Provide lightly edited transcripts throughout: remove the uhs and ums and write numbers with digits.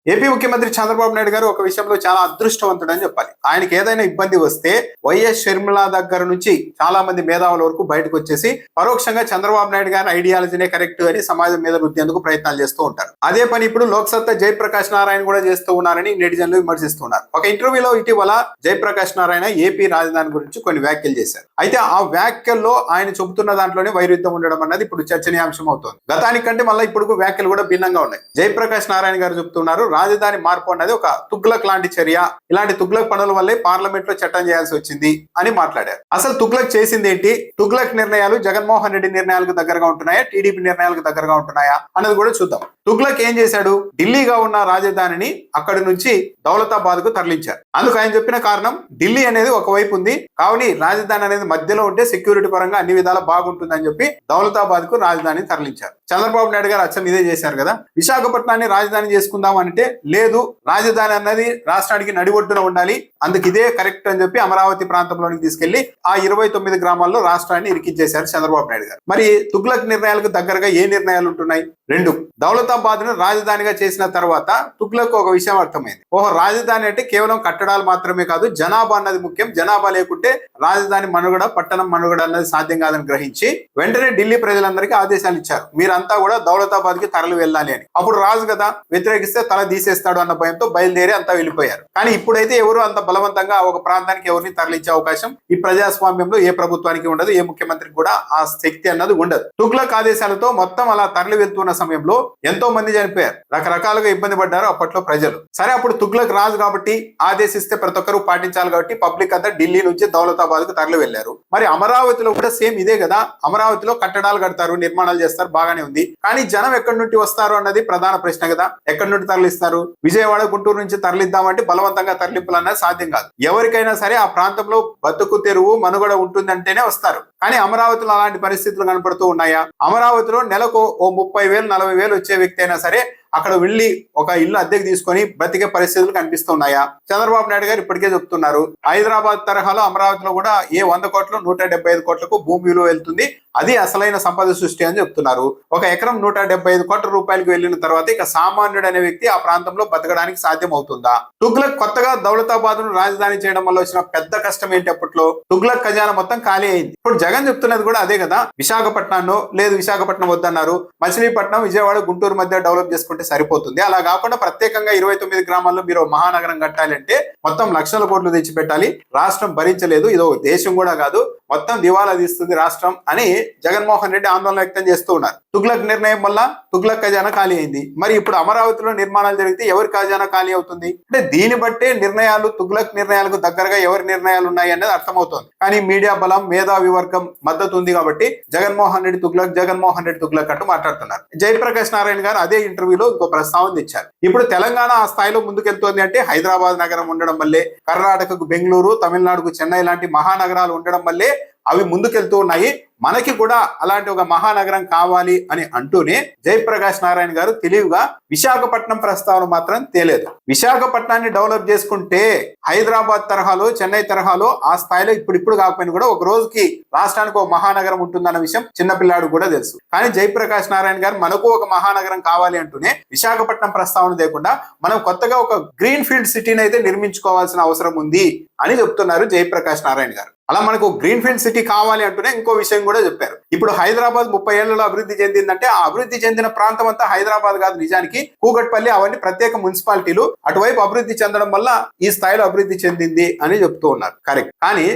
AP ముఖ్యమంత్రి చంద్రబాబు నాయుడు గారు ఒక విషయంలో చాలా అదృష్టవంతుడు అని చెప్పాలి. ఆయనకి ఏదైనా ఇబ్బంది వస్తే వైఎస్ షర్మిల దగ్గర నుంచి చాలా మంది మేధావుల వరకు బయటకు వచ్చేసి పరోక్షంగా చంద్రబాబు నాయుడు గారి ఐడియాలజీనే కరెక్ట్ అని సమాజం మీద రుద్దేందుకు ప్రయత్నాలు చేస్తూ ఉంటారు. అదే పని ఇప్పుడు లోక్సత్తా జయప్రకాష్ నారాయణ కూడా చేస్తూ ఉన్నారని నెటిజన్లు విమర్శిస్తున్నారు. ఒక ఇంటర్వ్యూలో ఇటీవల జయప్రకాష్ నారాయణ ఏపీ రాజధాని గురించి కొన్ని వ్యాఖ్యలు చేశారు. అయితే ఆ వ్యాఖ్యల్లో ఆయన చెబుతున్న దాంట్లోనే వైరుధ్యం ఉండడం అన్నది ఇప్పుడు చర్చనీయాంశం అవుతోంది. గతానికంటే మళ్ళీ ఇప్పుడు వ్యాఖ్యలు కూడా భిన్నంగా ఉన్నాయి. జయప్రకాష్ నారాయణ గారు చెప్తున్నారు, రాజధాని మార్పు అన్నది ఒక తుగ్లక్ లాంటి చర్య, ఇలాంటి తుగ్లక్ పనుల వల్లే పార్లమెంట్ లో చట్టం చేయాల్సి వచ్చింది అని మాట్లాడారు. అసలు తుగ్లక్ చేసింది ఏంటి? తుగ్లక్ నిర్ణయాలు జగన్మోహన్ రెడ్డి నిర్ణయాలకు దగ్గరగా ఉంటున్నాయా, టీడీపీ నిర్ణయాలకు దగ్గరగా ఉంటున్నాయా అన్నది కూడా చూద్దాం. తుగ్లక్ ఏం చేశాడు? ఢిల్లీగా ఉన్న రాజధానిని అక్కడి నుంచి దౌలతాబాద్ కు తరలించారు. అందుకు ఆయన చెప్పిన కారణం, ఢిల్లీ అనేది ఒకవైపు ఉంది కావున రాజధాని అనేది మధ్యలో ఉంటే సెక్యూరిటీ పరంగా అన్ని విధాలా బాగుంటుందని చెప్పి దౌలతాబాద్ కు రాజధానిని తరలించారు. చంద్రబాబు నాయుడు గారు అచ్చం ఇదే చేశారు కదా. విశాఖపట్నాన్ని రాజధాని చేసుకుందాం అంటే లేదు, రాజధాని అన్నది రాష్ట్రానికి నడిబొడ్డున ఉండాలి, అందుకు ఇదే కరెక్ట్ అని చెప్పి అమరావతి ప్రాంతంలోనికి తీసుకెళ్లి ఆ 29 గ్రామాల్లో రాష్ట్రాన్ని ఇరికించేశారు చంద్రబాబు నాయుడు గారు. మరి తుగ్లక్ నిర్ణయాలకు దగ్గరగా ఏ నిర్ణయాలు ఉంటున్నాయి? రెండు. దౌలతాబాద్ ను రాజధానిగా చేసిన తర్వాత తుగ్లక్ ఒక విషయం అర్థమైంది. రాజధాని అంటే కేవలం కట్టడాలు మాత్రమే కాదు, జనాభా అన్నది ముఖ్యం, జనాభా లేకుంటే రాజధాని మనుగడ, పట్టణం మనుగడ అన్నది సాధ్యం కాదని గ్రహించి వెంటనే ఢిల్లీ ప్రజలందరికీ ఆదేశాలు ఇచ్చారు, మీరంతా కూడా దౌలతాబాద్ కి తరలి వెళ్ళాలి అని. అప్పుడు రాజు కదా, వ్యతిరేకిస్తే తల తీసేస్తాడు అన్న భయంతో బయలుదేరి అంతా వెళ్ళిపోయారు. కానీ ఇప్పుడైతే ఎవరు అంత బలవంతంగా ఒక ప్రాంతానికి ఎవరిని తరలించే అవకాశం ఈ ప్రజాస్వామ్యంలో ఏ ప్రభుత్వానికి ఉండదు, ఏ ముఖ్యమంత్రికి కూడా ఆ శక్తి అన్నది ఉండదు. తుగ్లక్ ఆదేశాలతో మొత్తం అలా తరలి వెళ్తున్న సమయంలో ఎంతో మంది చనిపోయారు, రకరకాలుగా ఇబ్బంది పడ్డారు అప్పట్లో ప్రజలు. సరే, అప్పుడు తుగ్లక్ రాజు కాబట్టి ఆదేశిస్తే ప్రతి ఒక్కరూ పాటించాలి కాబట్టి పబ్లిక్ అంతా ఢిల్లీ నుంచి దౌలతాబాద్ కు తరలి వెళ్లారు. మరి అమరావతిలో కూడా సేమ్ ఇదే కదా. అమరావతిలో కట్టడాలు కడతారు, నిర్మాణాలు చేస్తారు, బాగానే ఉంది. కానీ జనం ఎక్కడి నుండి వస్తారు అన్నది ప్రధాన ప్రశ్న కదా. ఎక్కడి నుండి తరలిస్తారు? విజయవాడ, గుంటూరు నుంచి తరలిద్దామంటే బలవంతంగా తరలింపులు అన్నది సాధ్యం కాదు. ఎవరికైనా సరే ఆ ప్రాంతంలో బతుకు తెరువు మనుగడ ఉంటుందంటేనే వస్తారు. కానీ అమరావతిలో అలాంటి పరిస్థితులు కనపడుతూ ఉన్నాయా? అమరావతిలో నెలకు ఓ 30,000 40,000 వచ్చే వ్యక్తి అయినా సరే అక్కడ వెళ్లి ఒక ఇల్లు అద్దెకు తీసుకొని బ్రతికే పరిస్థితులు కనిపిస్తున్నాయా? చంద్రబాబు నాయుడు గారు ఇప్పటికే చెప్తున్నారు, హైదరాబాద్ తరహాలో అమరావతిలో కూడా ఏ 100 కోట్లు 175 కోట్లకు భూమి విలువ వెళ్తుంది, అది అసలైన సంపద సృష్టి అని చెప్తున్నారు. ఒక ఎకరం 175 కోట్ల రూపాయలకు వెళ్లిన తర్వాత ఇక సామాన్యుడు అనే వ్యక్తి ఆ ప్రాంతంలో బతకడానికి సాధ్యం అవుతుందా? తుగ్లక్ కొత్తగా దౌలతాబాద్ ను రాజధాని చేయడం వల్ల వచ్చిన పెద్ద కష్టం ఏంటి? అప్పట్లో తుగ్లక్ ఖజానా మొత్తం ఖాళీ అయింది. ఇప్పుడు జగన్ చెప్తున్నది కూడా అదే కదా. విశాఖపట్నాన్ని లేదు, విశాఖపట్నం వద్దన్నారు, మచిలీపట్నం, విజయవాడ, గుంటూరు మధ్య డెవలప్ చేసుకుంటే సరిపోతుంది. అలా కాకుండా ప్రత్యేకంగా 29 గ్రామాల్లో మీరు మహానగరం కట్టాలంటే మొత్తం లక్షల కోట్లు తెచ్చిపెట్టాలి, రాష్ట్రం భరించలేదు, ఇదో దేశం కూడా కాదు, మొత్తం దివాలా తీస్తుంది రాష్ట్రం అని జగన్మోహన్ రెడ్డి ఆందోళన వ్యక్తం చేస్తూ ఉన్నారు. తుగ్లక్ నిర్ణయం వల్ల తుగ్లక్ ఖజానా ఖాళీ అయింది. మరి ఇప్పుడు అమరావతిలో నిర్మాణాలు జరిగితే ఎవరి ఖజానా ఖాళీ అవుతుంది? అంటే దీన్ని బట్టే నిర్ణయాలు తుగ్లక్ నిర్ణయాలకు దగ్గరగా ఎవరి నిర్ణయాలు ఉన్నాయి అనేది అర్థమవుతోంది. కానీ మీడియా బలం, మేధావి వర్గం మద్దతు ఉంది కాబట్టి జగన్మోహన్ రెడ్డి తుగ్లక్, జగన్మోహన్ రెడ్డి తుగ్లక్ అంటూ మాట్లాడుతున్నారు. జయప్రకాష్ నారాయణ గారు అదే ఇంటర్వ్యూలో ఇంకో ప్రస్తావన ఇచ్చారు. ఇప్పుడు తెలంగాణ ఆ స్థాయిలో ముందుకెళ్తోంది అంటే హైదరాబాద్ నగరం ఉండడం వల్లే, కర్ణాటకకు బెంగళూరు, తమిళనాడుకు చెన్నై లాంటి మహానగరాలు ఉండడం వల్లే అవి ముందుకెళ్తూ ఉన్నాయి. మనకి కూడా అలాంటి ఒక మహానగరం కావాలి అని అంటూనే జయప్రకాష్ నారాయణ గారు తెలివిగా విశాఖపట్నం ప్రస్తావన మాత్రం తేలేదు. విశాఖపట్నాన్ని డెవలప్ చేసుకుంటే హైదరాబాద్ తరహాలో, చెన్నై తరహాలో ఆ స్థాయిలో ఇప్పుడు కాకపోయినా కూడా ఒక రోజుకి రాష్ట్రానికి ఒక మహానగరం ఉంటుందన్న విషయం చిన్నపిల్లాడు కూడా తెలుసు. కానీ జయప్రకాష్ నారాయణ గారు మనకు ఒక మహానగరం కావాలి అంటూనే విశాఖపట్నం ప్రస్తావన లేకుండా మనం కొత్తగా ఒక గ్రీన్ ఫీల్డ్ సిటీని అయితే నిర్మించుకోవాల్సిన అవసరం ఉంది అని చెప్తున్నారు జయప్రకాష్ నారాయణ గారు. అలా మనకు గ్రీన్ ఫీల్డ్ సిటీ కావాలి అంటూనే ఇంకో విషయం కూడా చెప్పారు. ఇప్పుడు హైదరాబాద్ 30 ఏళ్లలో అభివృద్ధి చెందిందంటే ఆ అభివృద్ధి చెందిన ప్రాంతం అంతా హైదరాబాద్ కాదు, నిజానికి కూకట్పల్లి అవన్నీ ప్రత్యేక మున్సిపాలిటీలు. అటువైపు అభివృద్ధి చెందడం వల్ల ఈ స్థాయిలో అభివృద్ధి చెందింది అని చెప్తూ ఉన్నారు. కరెక్ట్. కానీ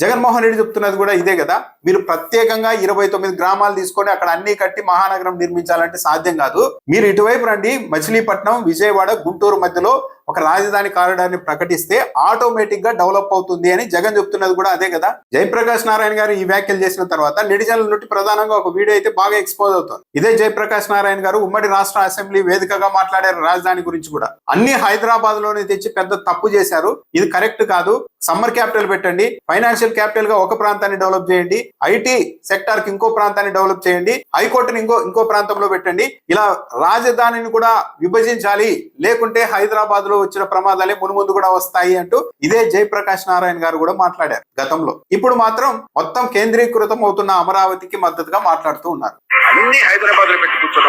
జగన్మోహన్ రెడ్డి చెప్తున్నది కూడా ఇదే కదా. మీరు ప్రత్యేకంగా 29 గ్రామాలు తీసుకొని అక్కడ అన్ని కట్టి మహానగరం నిర్మించాలంటే సాధ్యం కాదు. మీరు ఇటువైపు రండి, మచిలీపట్నం, విజయవాడ, గుంటూరు మధ్యలో ఒక రాజధాని కారిడార్ ని ప్రకటిస్తే ఆటోమేటిక్ గా డెవలప్ అవుతుంది అని జగన్ చెప్తున్నది కూడా అదే కదా. జయప్రకాష్ నారాయణ గారు ఈ వ్యాఖ్యలు చేసిన తర్వాత నెటిజన్ల నుండి ప్రధానంగా ఒక వీడియో అయితే బాగా ఎక్స్పోజ్ అవుతుంది. ఇదే జయప్రకాష్ నారాయణ గారు ఉమ్మడి రాష్ట్ర అసెంబ్లీ వేదికగా మాట్లాడారు రాజధాని గురించి కూడా. అన్ని హైదరాబాద్ లోనే తెచ్చి పెద్ద తప్పు చేశారు, ఇది కరెక్ట్ కాదు, సమ్మర్ క్యాపిటల్ పెట్టండి, ఫైనాన్షియల్ క్యాపిటల్ గా ఒక ప్రాంతాన్ని డెవలప్ చేయండి, ఐటీ సెక్టార్ కి ఇంకో ప్రాంతాన్ని డెవలప్ చేయండి, హైకోర్టుని ఇంకో ప్రాంతంలో పెట్టండి, ఇలా రాజధానిని కూడా విభజించాలి, లేకుంటే హైదరాబాద్ లో వచ్చిన ప్రమాదాలే మునుముందు కూడా వస్తాయి అంటూ ఇదే జయప్రకాష్ నారాయణ గారు కూడా మాట్లాడారు గతంలో. ఇప్పుడు మాత్రం మొత్తం కేంద్రీకృతం అవుతున్న అమరావతికి మద్దతుగా మాట్లాడుతూ ఉన్నారు. అన్ని హైదరాబాద్ లో పెట్టి కూర్చున్న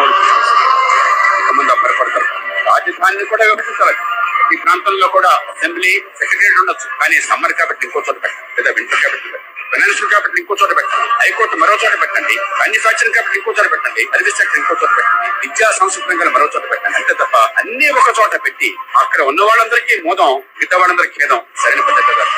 రాజధానిని కూడా విభజించాలి. ఈ ప్రాంతంలో కూడా అసెంబ్లీ సెక్రటరీ ఉండొచ్చు, కానీ సమ్మర్ కాబట్టి ఇంకో చోట పెట్టండి, లేదా వింటర్ కాబట్టి ఫైనాన్షియల్ క్యాపిటల్ ఇంకో చోట పెట్టండి, హైకోర్టు మరో చోట పెట్టండి, మ్యానుఫ్యాక్చరింగ్ క్యాపిటల్ ఇంకో చోట పెట్టండి, సర్వీస్ సెక్టర్ ఇంకో చోట పెట్టండి, విద్యా సంస్కృతి మరో చోట పెట్టండి. అంతే తప్ప అన్ని ఒక చోట పెట్టి అక్కడ ఉన్న వాళ్ళందరికీ మోదం, మిగతా వాళ్ళందరికీ ఖేదం సరైన పద్ధతి కాదు.